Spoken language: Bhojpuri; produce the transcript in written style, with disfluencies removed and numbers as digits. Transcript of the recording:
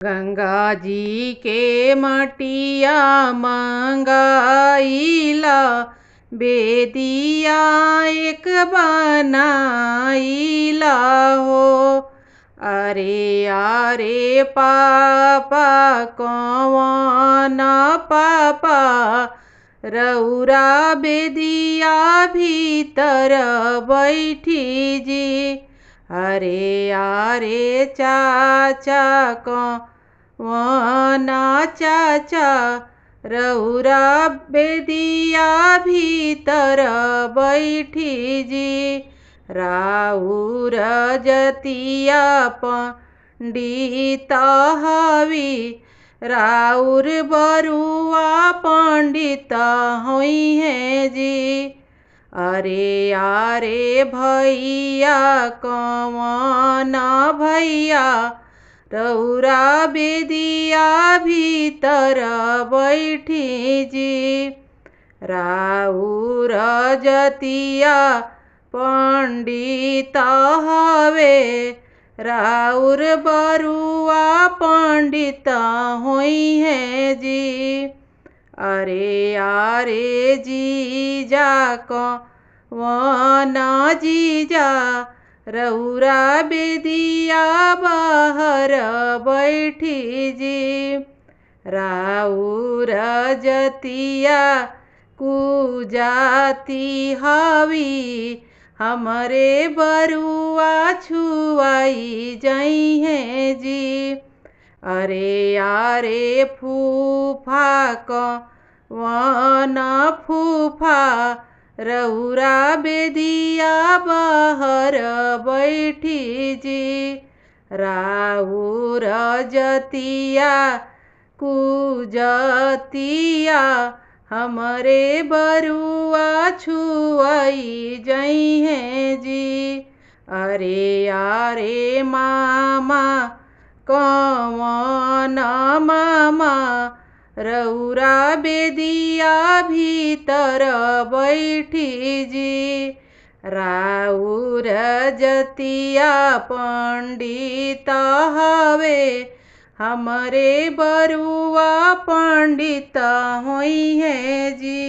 गंगा जी के मटिया मंगाइला, बेदिया एक बनाइला हो। अरे अरे पापा कौन पापा, रौरा बेदिया भीतर बैठी जी। अरे अरे चाचा कौन चाचा, रौरा बेदिया भीतर बैठी जी। राउर जतिया पंडित हवी, राउर बरुआ पंडित हुई हैं जी। अरे अरे भैया कौन भैया, रौरा बेदिया भीतर बैठी जी। राउर जतिया पंडित हवे, राउर बरुआ पंडित हुई हैं जी। अरे अरे जीजा कौन जीजा, रौरा बेदिया बाहर बैठी जी। राउर जतिया कुजाती हवी, हमरे बरुआ छुआई जई हैं जी। अरे अरे फूफा कौन फूफा, रौरा बेदिया बाहर बैठी जी। राउर जतिया कुजतिया, हमरे बरुआ छुआई जई हैं जी। अरे अरे मामा कौन मामा, रौरा बेदिया भीतर बैठी जी। राउर जतिया पंडित हवे, हमरे बरुआ पंडित हुई हैं जी।